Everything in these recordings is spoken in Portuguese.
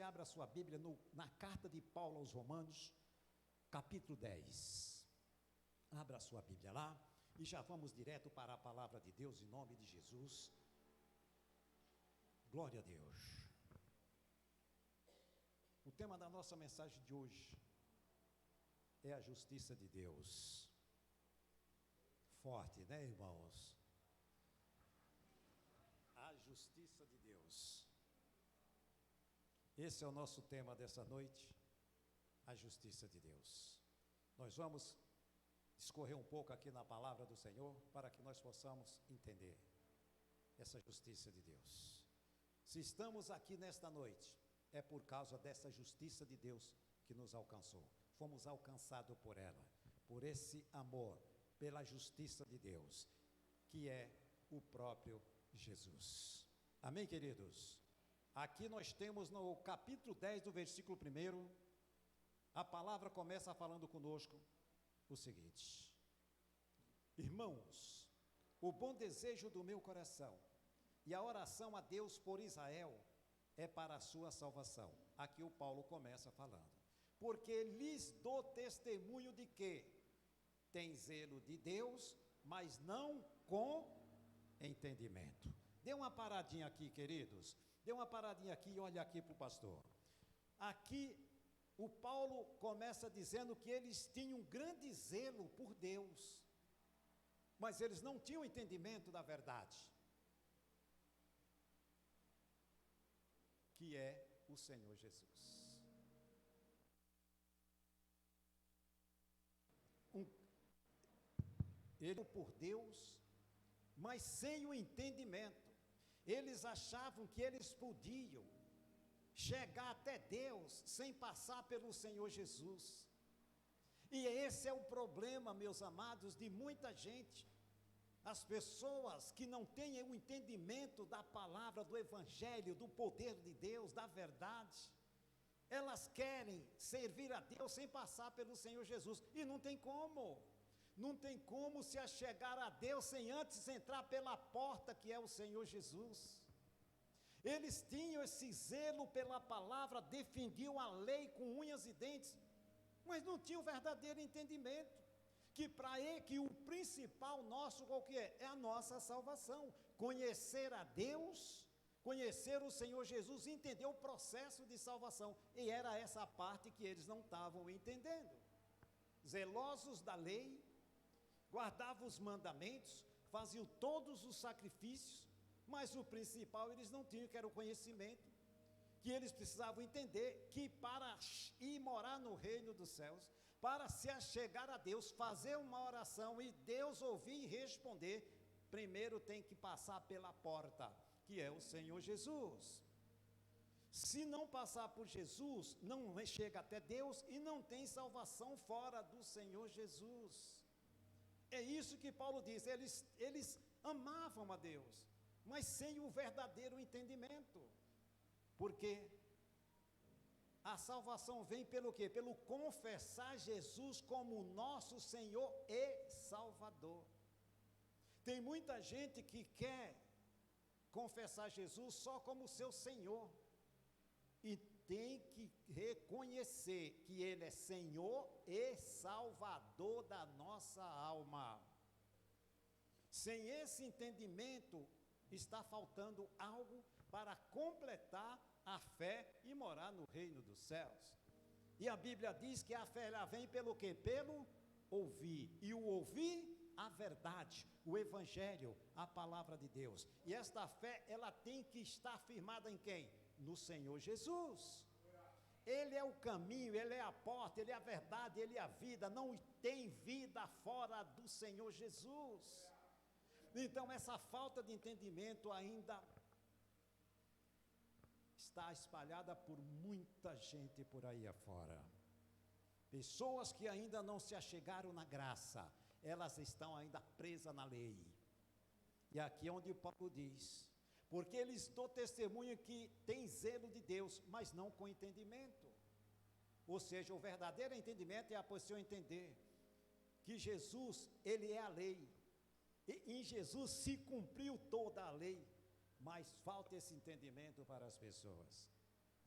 abra a sua Bíblia na carta de Paulo aos Romanos, capítulo 10. Abra a sua Bíblia lá e já vamos direto para a palavra de Deus em nome de Jesus. Glória a Deus. O tema da nossa mensagem de hoje é a justiça de Deus. Forte, né, irmãos? A justiça de Deus. Esse é o nosso tema dessa noite, a justiça de Deus. Nós vamos discorrer um pouco aqui na palavra do Senhor, para que nós possamos entender essa justiça de Deus. Se estamos aqui nesta noite, é por causa dessa justiça de Deus que nos alcançou. Fomos alcançados por ela, por esse amor, pela justiça de Deus, que é o próprio Jesus. Amém, queridos? Aqui nós temos no capítulo 10 do versículo 1, a palavra começa falando conosco o seguinte: irmãos, o bom desejo do meu coração e a oração a Deus por Israel é para a sua salvação. Aqui o Paulo começa falando: porque lhes dou testemunho de que tem zelo de Deus, mas não com entendimento. Dê uma paradinha aqui, queridos. Dê uma paradinha aqui e olha aqui para o pastor. Aqui o Paulo começa dizendo que eles tinham um grande zelo por Deus, mas eles não tinham entendimento da verdade, que é o Senhor Jesus. Ele por Deus, mas sem o entendimento. Eles achavam que eles podiam chegar até Deus sem passar pelo Senhor Jesus. E esse é o problema, meus amados, de muita gente. As pessoas que não têm o entendimento da palavra, do evangelho, do poder de Deus, da verdade, elas querem servir a Deus sem passar pelo Senhor Jesus, e não tem como. Não tem como se achegar a Deus sem antes entrar pela porta que é o Senhor Jesus. Eles tinham esse zelo pela palavra, defendiam a lei com unhas e dentes, mas não tinham verdadeiro entendimento, que para ele, que o principal nosso, qual que é? É a nossa salvação, conhecer a Deus, conhecer o Senhor Jesus, entender o processo de salvação, e era essa parte que eles não estavam entendendo. Zelosos da lei, guardavam os mandamentos, faziam todos os sacrifícios, mas o principal eles não tinham, que era o conhecimento, que eles precisavam entender que para ir morar no reino dos céus, para se achegar a Deus, fazer uma oração e Deus ouvir e responder, primeiro tem que passar pela porta, que é o Senhor Jesus. Se não passar por Jesus, não chega até Deus e não tem salvação fora do Senhor Jesus. É isso que Paulo diz, eles amavam a Deus, mas sem o verdadeiro entendimento, porque a salvação vem pelo quê? Pelo confessar Jesus como nosso Senhor e Salvador. Tem muita gente que quer confessar Jesus só como seu Senhor, e tem que reconhecer que Ele é Senhor e Salvador da nossa alma. Sem esse entendimento, está faltando algo para completar a fé e morar no reino dos céus. E a Bíblia diz que a fé ela vem pelo quê? Pelo ouvir, e o ouvir a verdade, o evangelho, a palavra de Deus. E esta fé ela tem que estar firmada em quem? No Senhor Jesus. Ele é o caminho, Ele é a porta, Ele é a verdade, Ele é a vida. Não tem vida fora do Senhor Jesus. Então essa falta de entendimento ainda está espalhada por muita gente por aí afora. Pessoas que ainda não se achegaram na graça, elas estão ainda presas na lei. E aqui é onde Paulo diz: porque eles dão testemunho que tem zelo de Deus, mas não com entendimento. Ou seja, o verdadeiro entendimento é a pessoa entender que Jesus, Ele é a lei, e em Jesus se cumpriu toda a lei, mas falta esse entendimento para as pessoas.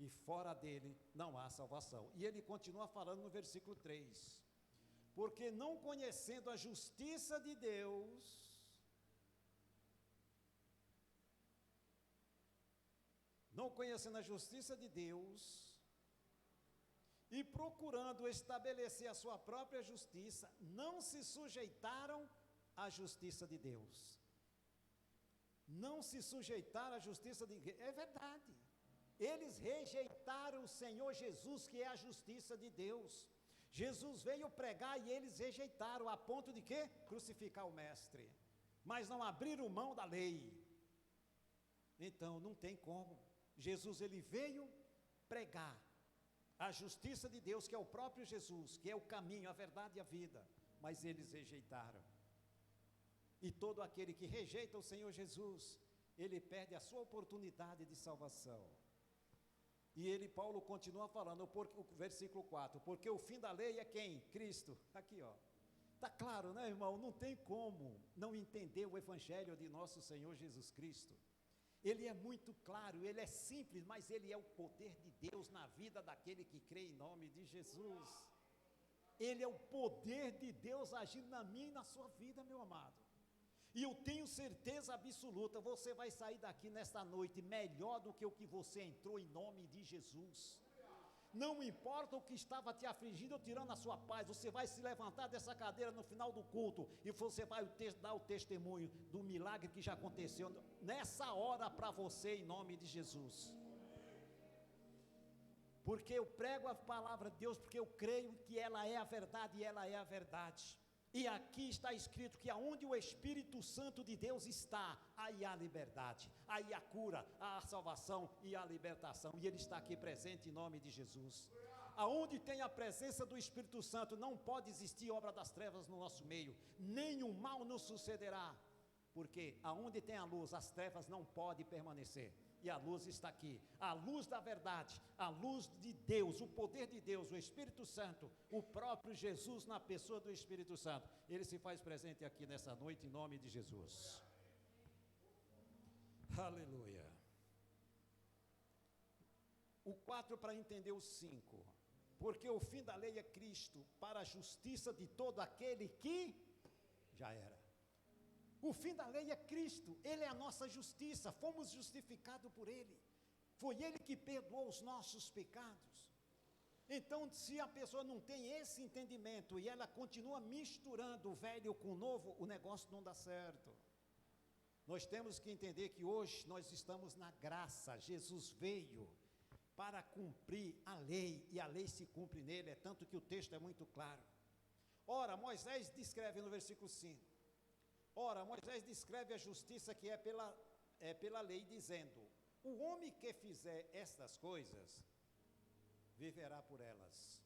e fora dele não há salvação. E ele continua falando no versículo 3: porque não conhecendo a justiça de Deus, não conhecendo a justiça de Deus, e procurando estabelecer a sua própria justiça, não se sujeitaram à justiça de Deus. Não se sujeitaram à justiça de Deus, é verdade. Eles rejeitaram o Senhor Jesus, que é a justiça de Deus. Jesus veio pregar e eles rejeitaram, a ponto de quê? Crucificar o mestre. Mas não abriram mão da lei. Então, não tem como. Jesus, ele veio pregar a justiça de Deus, que é o próprio Jesus, que é o caminho, a verdade e a vida, mas eles rejeitaram. E todo aquele que rejeita o Senhor Jesus, ele perde a sua oportunidade de salvação. E ele, Paulo, continua falando, o versículo 4, porque o fim da lei é quem? Cristo. Aqui, ó. Está claro, né, irmão? Não tem como não entender o evangelho de nosso Senhor Jesus Cristo. Ele é muito claro, ele é simples, mas ele é o poder de Deus na vida daquele que crê em nome de Jesus. Ele é o poder de Deus agindo na minha e na sua vida, meu amado. E eu tenho certeza absoluta, você vai sair daqui nesta noite melhor do que o que você entrou em nome de Jesus. Não importa o que estava te afligindo ou tirando a sua paz, você vai se levantar dessa cadeira no final do culto e você vai dar o testemunho do milagre que já aconteceu nessa hora para você em nome de Jesus. Porque eu prego a palavra de Deus, porque eu creio que ela é a verdade e ela é a verdade. E aqui está escrito que aonde o Espírito Santo de Deus está, aí há liberdade, aí há cura, há a salvação e a libertação. E Ele está aqui presente em nome de Jesus. Aonde tem a presença do Espírito Santo, não pode existir obra das trevas no nosso meio, nenhum mal nos sucederá. Porque aonde tem a luz, as trevas não podem permanecer. E a luz está aqui, a luz da verdade, a luz de Deus, o poder de Deus, o Espírito Santo, o próprio Jesus na pessoa do Espírito Santo, ele se faz presente aqui nessa noite em nome de Jesus. Aleluia. O 4 para entender o 5, porque o fim da lei é Cristo, para a justiça de todo aquele que já era. O fim da lei é Cristo, Ele é a nossa justiça, fomos justificados por Ele, foi Ele que perdoou os nossos pecados. Então, se a pessoa não tem esse entendimento e ela continua misturando o velho com o novo, o negócio não dá certo. Nós temos que entender que hoje nós estamos na graça, Jesus veio para cumprir a lei, e a lei se cumpre nele, é tanto que o texto é muito claro. Ora, Moisés descreve no versículo 5, ora, Moisés descreve a justiça que é pela lei, dizendo: o homem que fizer estas coisas, viverá por elas.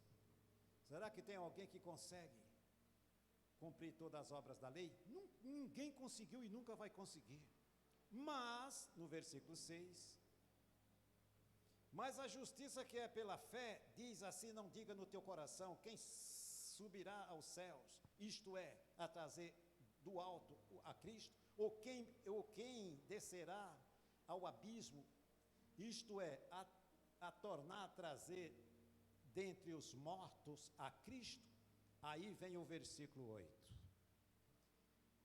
Será que tem alguém que consegue cumprir todas as obras da lei? Ninguém conseguiu e nunca vai conseguir. Mas, no versículo 6, mas a justiça que é pela fé, diz assim: não diga no teu coração, quem subirá aos céus, isto é, a trazer do alto a Cristo, ou quem descerá ao abismo, isto é, a tornar a trazer dentre os mortos a Cristo. Aí vem o versículo 8.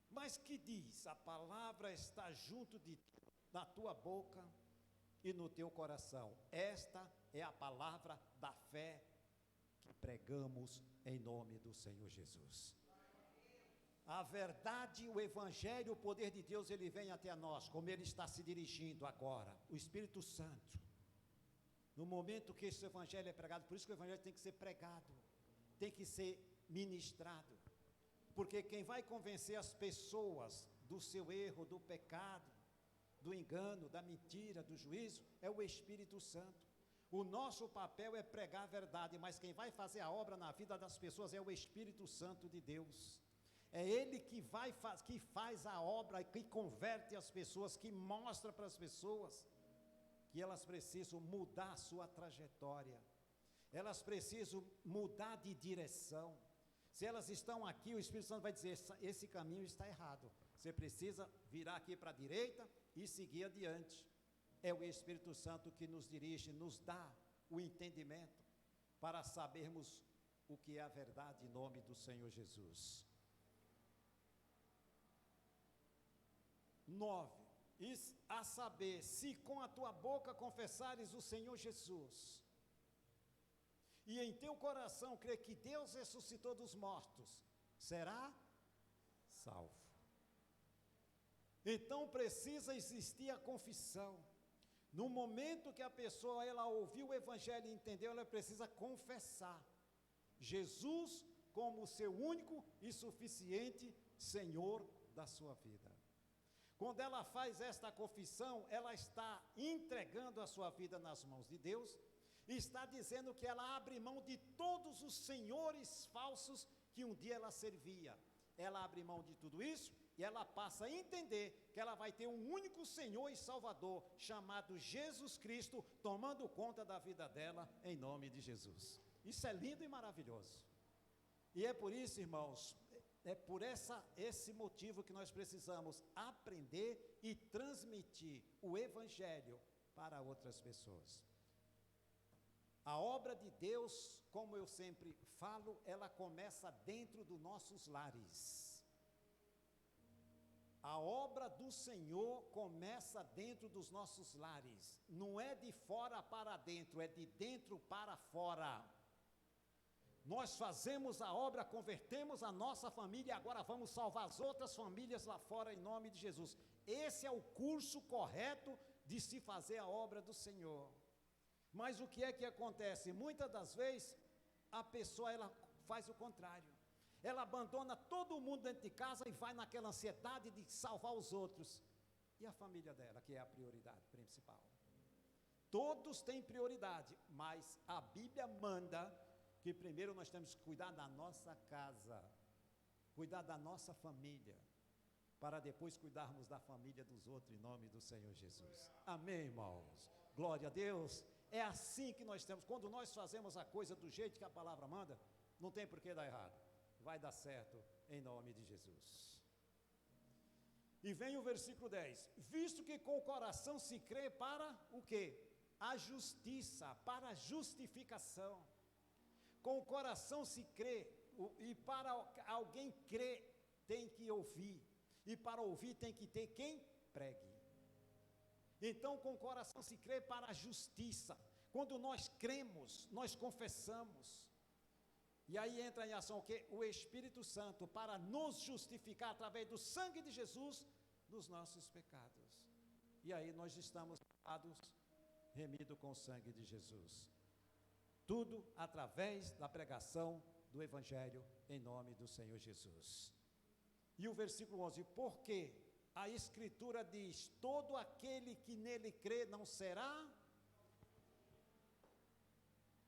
Mas que diz? A palavra está junto na tua boca e no teu coração. Esta é a palavra da fé que pregamos em nome do Senhor Jesus. A verdade, o evangelho, o poder de Deus, ele vem até nós, como ele está se dirigindo agora, o Espírito Santo. No momento que esse evangelho é pregado, por isso que o evangelho tem que ser pregado, tem que ser ministrado, porque quem vai convencer as pessoas do seu erro, do pecado, do engano, da mentira, do juízo, é o Espírito Santo. O nosso papel é pregar a verdade, mas quem vai fazer a obra na vida das pessoas é o Espírito Santo de Deus. É Ele que faz a obra, que converte as pessoas, que mostra para as pessoas que elas precisam mudar a sua trajetória, elas precisam mudar de direção. Se elas estão aqui, o Espírito Santo vai dizer: esse caminho está errado, você precisa virar aqui para a direita e seguir adiante. é o Espírito Santo que nos dirige, nos dá o entendimento para sabermos o que é a verdade em nome do Senhor Jesus. 9. A saber, se com a tua boca confessares o Senhor Jesus, e em teu coração crer que Deus ressuscitou dos mortos, será salvo. Então precisa existir a confissão. No momento que a pessoa ela ouviu o evangelho e entendeu, ela precisa confessar Jesus como o seu único e suficiente Senhor da sua vida. Quando ela faz esta confissão, ela está entregando a sua vida nas mãos de Deus e está dizendo que ela abre mão de todos os senhores falsos que um dia ela servia. Ela abre mão de tudo isso e ela passa a entender que ela vai ter um único Senhor e Salvador, chamado Jesus Cristo, tomando conta da vida dela, em nome de Jesus. Isso é lindo e maravilhoso. E é por isso, irmãos, é por esse motivo que nós precisamos aprender e transmitir o Evangelho para outras pessoas. A obra de Deus, como eu sempre falo, ela começa dentro dos nossos lares. A obra do Senhor começa dentro dos nossos lares. Não é de fora para dentro, é de dentro para fora. Nós fazemos a obra, convertemos a nossa família e agora vamos salvar as outras famílias lá fora em nome de Jesus. Esse é o curso correto de se fazer a obra do Senhor. Mas o que é que acontece? Muitas das vezes a pessoa ela faz o contrário. Ela abandona todo mundo dentro de casa e vai naquela ansiedade de salvar os outros. E a família dela, que é a prioridade principal. Todos têm prioridade, mas a Bíblia manda que primeiro nós temos que cuidar da nossa casa, cuidar da nossa família, para depois cuidarmos da família dos outros, em nome do Senhor Jesus. Amém, irmãos? Glória a Deus. É assim que nós temos, quando nós fazemos a coisa do jeito que a palavra manda, não tem por que dar errado, vai dar certo, em nome de Jesus. E vem o versículo 10, visto que com o coração se crê para o quê? A justiça, para a justificação. Com o coração se crê, e para alguém crer, tem que ouvir, e para ouvir tem que ter quem pregue. Então com o coração se crê para a justiça. Quando nós cremos, nós confessamos, e aí entra em ação o quê? O Espírito Santo, para nos justificar através do sangue de Jesus, dos nossos pecados, e aí nós estamos remidos com o sangue de Jesus. Tudo através da pregação do Evangelho, em nome do Senhor Jesus. E o versículo 11, porque a Escritura diz, todo aquele que nele crê não será,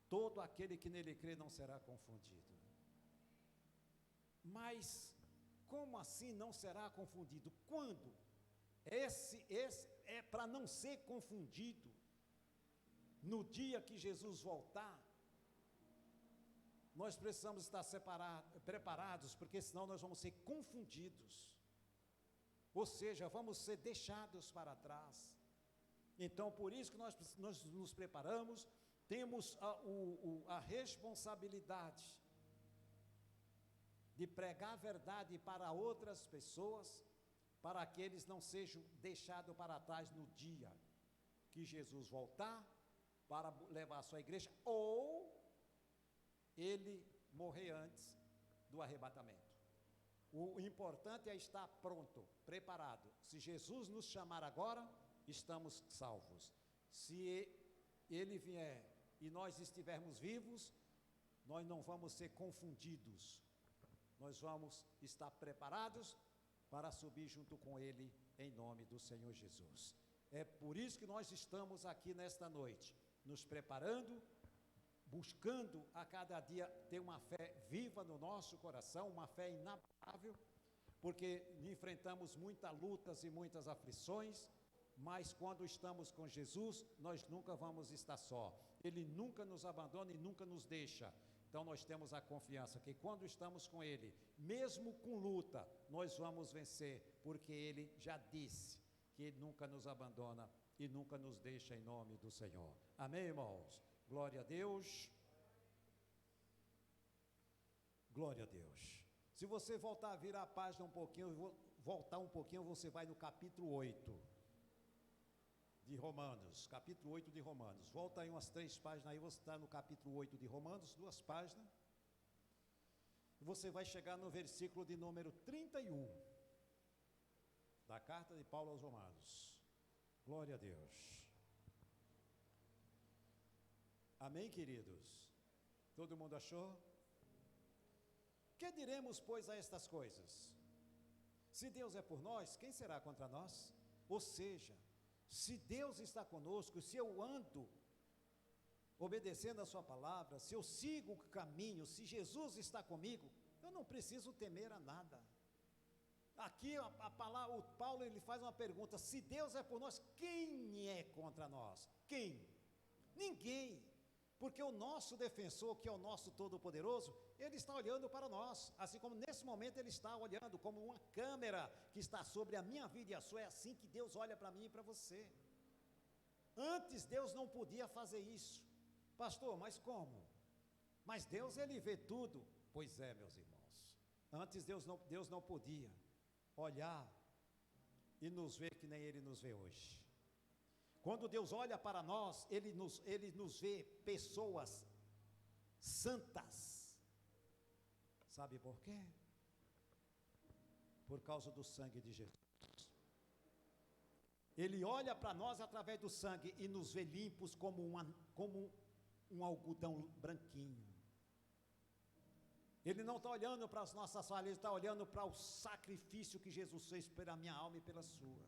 todo aquele que nele crê não será confundido. Mas, como assim não será confundido? Quando? Esse é para não ser confundido, no dia que Jesus voltar, nós precisamos estar preparados, porque senão nós vamos ser confundidos, ou seja, vamos ser deixados para trás. Então, por isso que nós nos preparamos, temos a responsabilidade de pregar a verdade para outras pessoas, para que eles não sejam deixados para trás no dia que Jesus voltar, para levar a sua igreja, ou ele morrer antes do arrebatamento. O importante é estar pronto, preparado. Se Jesus nos chamar agora, estamos salvos. Se ele vier e nós estivermos vivos, nós não vamos ser confundidos. Nós vamos estar preparados para subir junto com ele, em nome do Senhor Jesus. É por isso que nós estamos aqui nesta noite, nos preparando, buscando a cada dia ter uma fé viva no nosso coração, uma fé inabalável, porque enfrentamos muitas lutas e muitas aflições, mas quando estamos com Jesus, nós nunca vamos estar só. Ele nunca nos abandona e nunca nos deixa. Então nós temos a confiança que quando estamos com Ele, mesmo com luta, nós vamos vencer, porque Ele já disse que Ele nunca nos abandona e nunca nos deixa, em nome do Senhor. Amém, irmãos? Glória a Deus. Glória a Deus. Se você voltar a virar a página um pouquinho, voltar um pouquinho, você vai no capítulo 8 de Romanos, capítulo 8 de Romanos. Volta aí umas 3 páginas, aí você está no capítulo 8 de Romanos, 2 páginas. Você vai chegar no versículo de número 31 da carta de Paulo aos Romanos. Glória a Deus. Amém, queridos? Todo mundo achou? Que diremos, pois, a estas coisas? Se Deus é por nós, quem será contra nós? Ou seja, se Deus está conosco, se eu ando obedecendo a sua palavra, se eu sigo o caminho, se Jesus está comigo, eu não preciso temer a nada. Aqui a palavra, o Paulo ele faz uma pergunta: se Deus é por nós, quem é contra nós? Quem? Ninguém. Porque o nosso defensor, que é o nosso Todo-Poderoso, ele está olhando para nós, assim como nesse momento ele está olhando como uma câmera que está sobre a minha vida e a sua. É assim que Deus olha para mim e para você. Antes Deus não podia fazer isso. Pastor, mas como? Mas Deus ele vê tudo. Pois é, meus irmãos. Antes Deus não podia olhar e nos ver que nem Ele nos vê hoje. Quando Deus olha para nós, Ele nos vê pessoas santas. Sabe por quê? Por causa do sangue de Jesus. Ele olha para nós através do sangue e nos vê limpos como um algodão branquinho. Ele não está olhando para as nossas falhas, Ele está olhando para o sacrifício que Jesus fez pela minha alma e pela sua.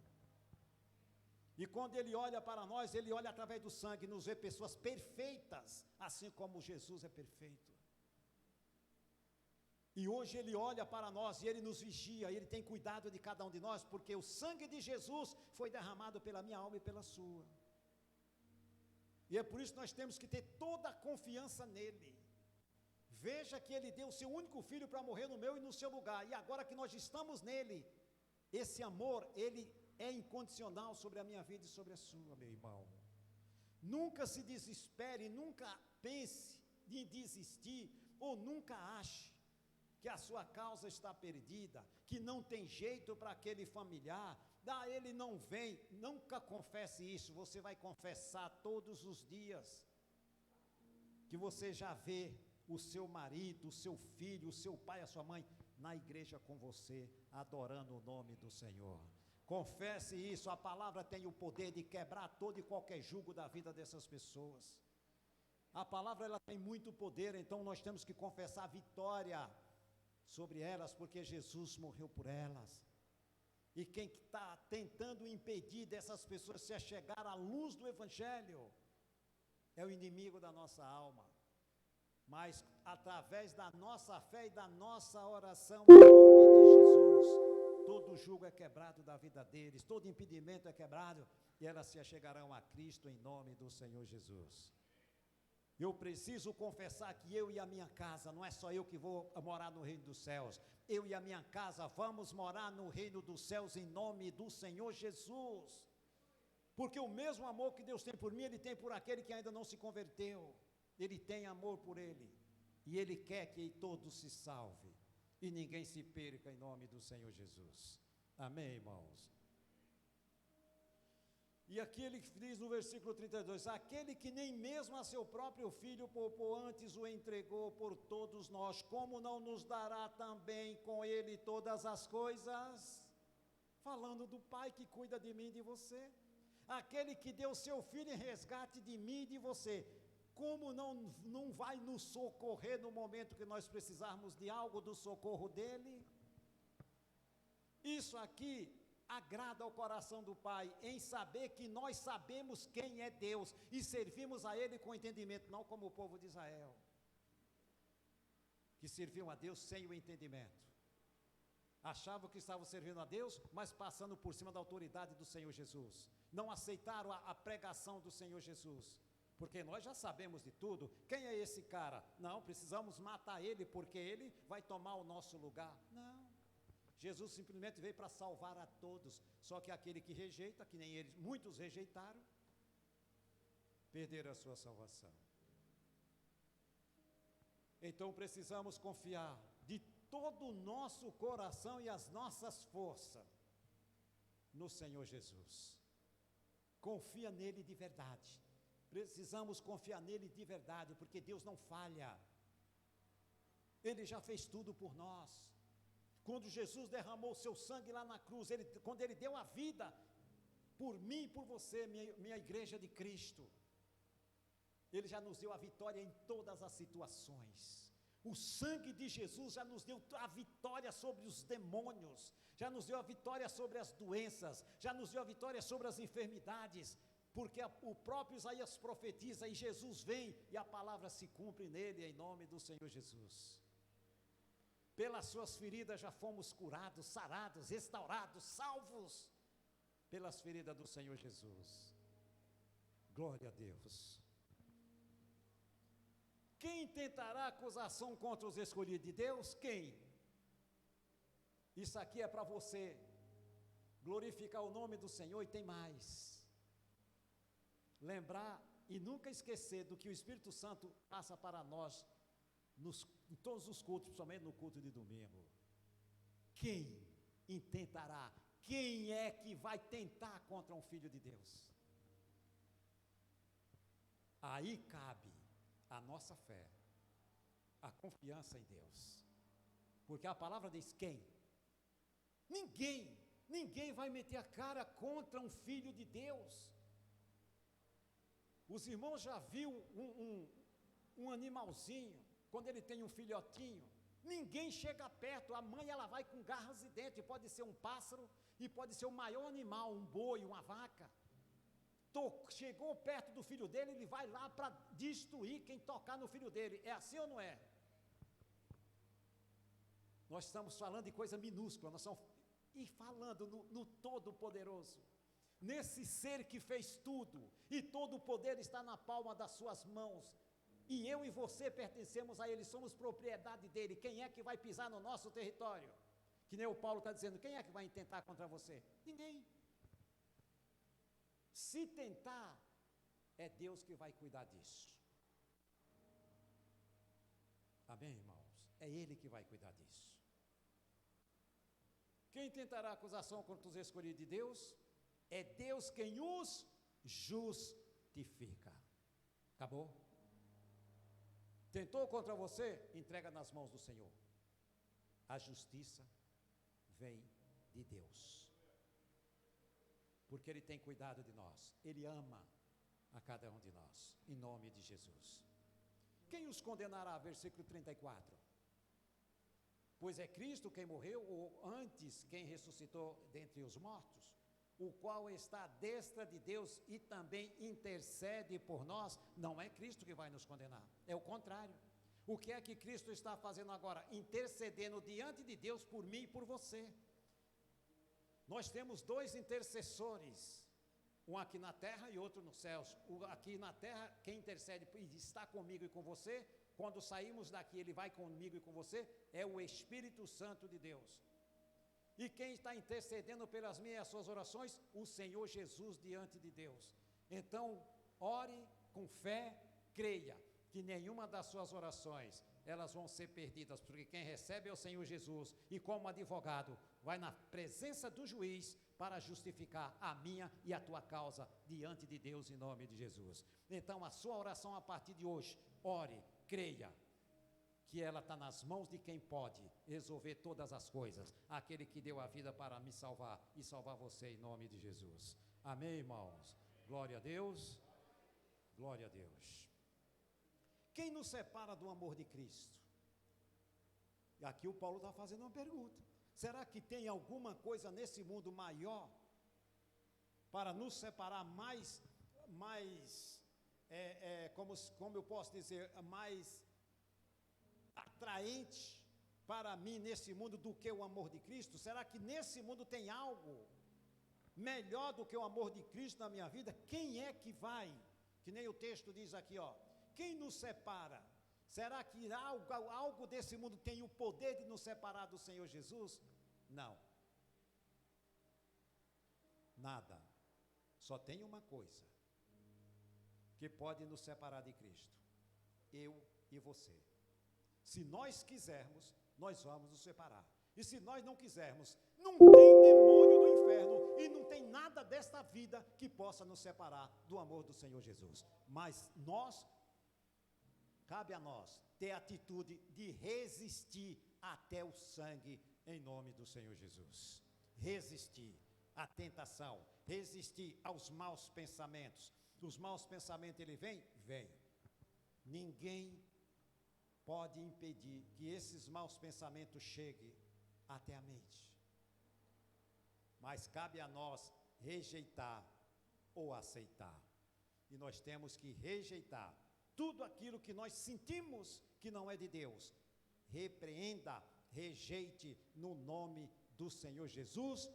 E quando Ele olha para nós, Ele olha através do sangue, nos vê pessoas perfeitas, assim como Jesus é perfeito. E hoje Ele olha para nós e Ele nos vigia, Ele tem cuidado de cada um de nós, porque o sangue de Jesus foi derramado pela minha alma e pela sua. E é por isso que nós temos que ter toda a confiança nele. Veja que Ele deu o seu único filho para morrer no meu e no seu lugar, e agora que nós estamos nele, esse amor, ele é incondicional sobre a minha vida e sobre a sua, meu irmão. Nunca se desespere, nunca pense em desistir, ou nunca ache que a sua causa está perdida, que não tem jeito para aquele familiar, ele não vem. Nunca confesse isso, você vai confessar todos os dias, que você já vê o seu marido, o seu filho, o seu pai, a sua mãe, na igreja com você, adorando o nome do Senhor. Confesse isso, a palavra tem o poder de quebrar todo e qualquer jugo da vida dessas pessoas. A palavra ela tem muito poder, então nós temos que confessar a vitória sobre elas, porque Jesus morreu por elas. E quem está tentando impedir dessas pessoas se achegar à luz do Evangelho é o inimigo da nossa alma. Mas através da nossa fé e da nossa oração, em nome de Jesus, todo jugo é quebrado da vida deles, todo impedimento é quebrado, e elas se achegarão a Cristo em nome do Senhor Jesus. Eu preciso confessar que eu e a minha casa, não é só eu que vou morar no reino dos céus, eu e a minha casa vamos morar no reino dos céus em nome do Senhor Jesus, porque o mesmo amor que Deus tem por mim, Ele tem por aquele que ainda não se converteu. Ele tem amor por ele, e Ele quer que todos se salvem, e ninguém se perca em nome do Senhor Jesus. Amém, irmãos? E aqui ele diz no versículo 32, aquele que nem mesmo a seu próprio filho poupou, antes o entregou por todos nós, como não nos dará também com ele todas as coisas? Falando do Pai que cuida de mim e de você, aquele que deu seu filho em resgate de mim e de você, como não vai nos socorrer no momento que nós precisarmos de algo do socorro dele? Isso aqui agrada ao coração do Pai, em saber que nós sabemos quem é Deus e servimos a Ele com entendimento, não como o povo de Israel, que serviam a Deus sem o entendimento. Achavam que estavam servindo a Deus, mas passando por cima da autoridade do Senhor Jesus. Não aceitaram a pregação do Senhor Jesus. Porque nós já sabemos de tudo. Quem é esse cara? Não, precisamos matar ele, porque ele vai tomar o nosso lugar. Não. Jesus simplesmente veio para salvar a todos, só que aquele que rejeita, que nem eles, muitos rejeitaram, perderam a sua salvação. Então precisamos confiar de todo o nosso coração e as nossas forças no Senhor Jesus. Confia nele de verdade. Precisamos confiar nele de verdade, porque Deus não falha. Ele já fez tudo por nós. Quando Jesus derramou o seu sangue lá na cruz, quando ele deu a vida por mim e por você, minha igreja de Cristo, ele já nos deu a vitória em todas as situações. O sangue de Jesus já nos deu a vitória sobre os demônios, já nos deu a vitória sobre as doenças, já nos deu a vitória sobre as enfermidades, porque o próprio Isaías profetiza e Jesus vem e a palavra se cumpre nele em nome do Senhor Jesus. Pelas suas feridas já fomos curados, sarados, restaurados, salvos, pelas feridas do Senhor Jesus. Glória a Deus. Quem tentará acusação contra os escolhidos de Deus? Quem? Isso aqui é para você glorificar o nome do Senhor e tem mais. Lembrar e nunca esquecer do que o Espírito Santo passa para nós em todos os cultos, principalmente no culto de domingo. Quem intentará? Quem é que vai tentar contra um filho de Deus? Aí cabe a nossa fé, a confiança em Deus, porque a palavra diz quem? Ninguém vai meter a cara contra um filho de Deus. Os irmãos já viu um animalzinho, quando ele tem um filhotinho, ninguém chega perto, a mãe ela vai com garras e dentes, pode ser um pássaro, e pode ser o maior animal, um boi, uma vaca, chegou perto do filho dele, ele vai lá para destruir quem tocar no filho dele, é assim ou não é? Nós estamos falando de coisa minúscula, nós estamos falando no Todo-Poderoso, nesse ser que fez tudo, e todo o poder está na palma das suas mãos, e eu e você pertencemos a ele, somos propriedade dele. Quem é que vai pisar no nosso território? Que nem o Paulo está dizendo, quem é que vai tentar contra você? Ninguém. Se tentar, é Deus que vai cuidar disso. Amém, irmãos? É ele que vai cuidar disso. Quem tentará acusação contra os escolhidos de Deus? É Deus quem os justifica. Acabou? Tentou contra você? Entrega nas mãos do Senhor. A justiça vem de Deus, porque Ele tem cuidado de nós, Ele ama a cada um de nós, em nome de Jesus. Quem os condenará? Versículo 34. Pois é Cristo quem morreu, ou antes quem ressuscitou dentre os mortos, o qual está à destra de Deus e também intercede por nós. Não é Cristo que vai nos condenar, é o contrário. O que é que Cristo está fazendo agora? Intercedendo diante de Deus por mim e por você. Nós temos dois intercessores, um aqui na terra e outro nos céus. Aqui na terra, quem intercede e está comigo e com você, quando saímos daqui, ele vai comigo e com você, é o Espírito Santo de Deus. E quem está intercedendo pelas minhas e as suas orações? O Senhor Jesus diante de Deus. Então, ore com fé, creia que nenhuma das suas orações, elas vão ser perdidas, porque quem recebe é o Senhor Jesus, e como advogado, vai na presença do juiz para justificar a minha e a tua causa diante de Deus em nome de Jesus. Então a sua oração a partir de hoje, ore, creia, que ela está nas mãos de quem pode resolver todas as coisas, aquele que deu a vida para me salvar e salvar você em nome de Jesus. Amém, irmãos? Glória a Deus, glória a Deus. Quem nos separa do amor de Cristo? E aqui o Paulo está fazendo uma pergunta. Será que tem alguma coisa nesse mundo maior para nos separar como eu posso dizer, mais atraente para mim nesse mundo do que o amor de Cristo? Será que nesse mundo tem algo melhor do que o amor de Cristo na minha vida? Quem é que vai? Que nem o texto diz aqui, ó. Quem nos separa? Será que algo desse mundo tem o poder de nos separar do Senhor Jesus? Não. Nada. Só tem uma coisa que pode nos separar de Cristo: eu e você. Se nós quisermos, nós vamos nos separar. E se nós não quisermos, não tem demônio do inferno e não tem nada desta vida que possa nos separar do amor do Senhor Jesus. Mas cabe a nós ter a atitude de resistir até o sangue em nome do Senhor Jesus. Resistir à tentação, resistir aos maus pensamentos. Os maus pensamentos, ele vem? Vem. Ninguém pode impedir que esses maus pensamentos cheguem até a mente. Mas cabe a nós rejeitar ou aceitar. E nós temos que rejeitar tudo aquilo que nós sentimos que não é de Deus. Repreenda, rejeite no nome do Senhor Jesus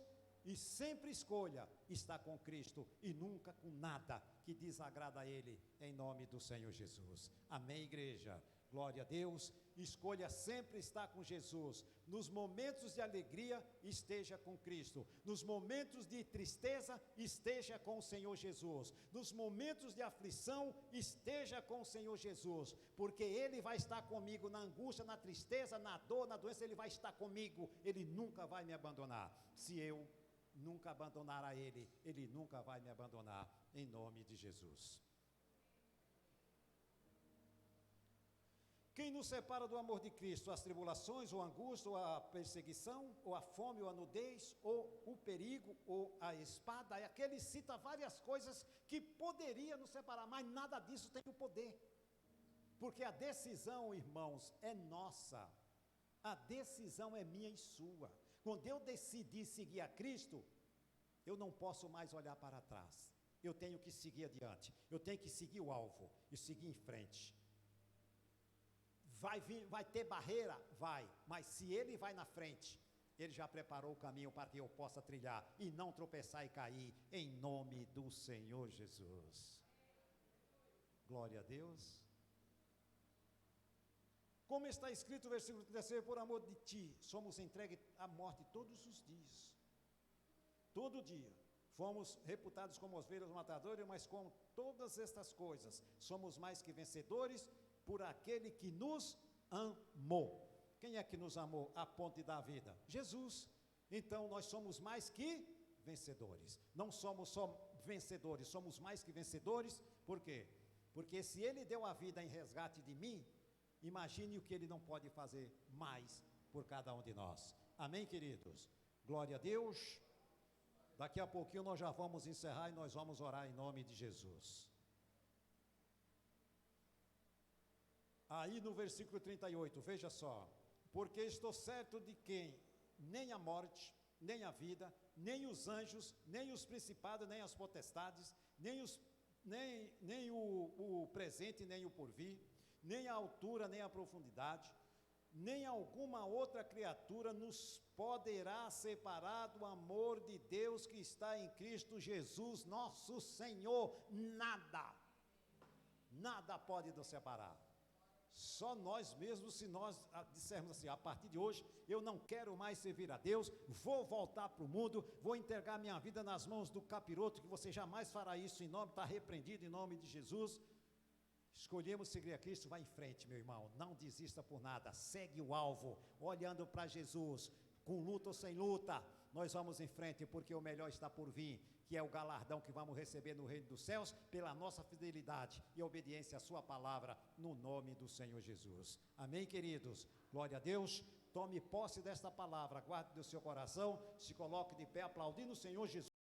e sempre escolha estar com Cristo e nunca com nada que desagrada a Ele, em nome do Senhor Jesus. Amém, igreja? Glória a Deus. Escolha sempre estar com Jesus. Nos momentos de alegria, esteja com Cristo. Nos momentos de tristeza, esteja com o Senhor Jesus. Nos momentos de aflição, esteja com o Senhor Jesus, porque Ele vai estar comigo na angústia, na tristeza, na dor, na doença. Ele vai estar comigo. Ele nunca vai me abandonar. Se eu nunca abandonar a Ele, Ele nunca vai me abandonar, em nome de Jesus. Quem nos separa do amor de Cristo? As tribulações, ou a angústia, ou a perseguição, ou a fome, ou a nudez, ou o perigo, ou a espada. E aqui ele cita várias coisas que poderia nos separar, mas nada disso tem o poder. Porque a decisão, irmãos, é nossa. A decisão é minha e sua. Quando eu decidi seguir a Cristo, eu não posso mais olhar para trás. Eu tenho que seguir adiante. Eu tenho que seguir o alvo e seguir em frente. Vai ter barreira? Vai. Mas se Ele vai na frente, Ele já preparou o caminho para que eu possa trilhar e não tropeçar e cair, em nome do Senhor Jesus. Glória a Deus. Como está escrito no versículo 33, por amor de Ti, somos entregues à morte todos os dias. Todo dia. Fomos reputados como ovelhas matadoras, mas com todas estas coisas, somos mais que vencedores por aquele que nos amou. Quem é que nos amou a ponto de dar a vida? Jesus. Então nós somos mais que vencedores. Não somos só vencedores, somos mais que vencedores. Por quê? Porque se Ele deu a vida em resgate de mim, imagine o que Ele não pode fazer mais por cada um de nós. Amém, queridos? Glória a Deus. Daqui a pouquinho nós já vamos encerrar e nós vamos orar em nome de Jesus. Aí no versículo 38, veja só: porque estou certo de que nem a morte, nem a vida, nem os anjos, nem os principados, nem as potestades, nem o presente, nem o porvir, nem a altura, nem a profundidade, nem alguma outra criatura nos poderá separar do amor de Deus que está em Cristo Jesus, nosso Senhor. Nada pode nos separar. Só nós mesmos, se nós dissermos assim: a partir de hoje eu não quero mais servir a Deus, vou voltar para o mundo, vou entregar minha vida nas mãos do capiroto, que você jamais fará isso, em nome, está repreendido em nome de Jesus. Escolhemos seguir a Cristo, vai em frente, meu irmão, não desista por nada, segue o alvo, olhando para Jesus, com luta ou sem luta, nós vamos em frente, porque o melhor está por vir, que é o galardão que vamos receber no reino dos céus, pela nossa fidelidade e obediência à sua palavra, no nome do Senhor Jesus. Amém, queridos? Glória a Deus. Tome posse desta palavra, guarde no seu coração, se coloque de pé, aplaudindo o Senhor Jesus.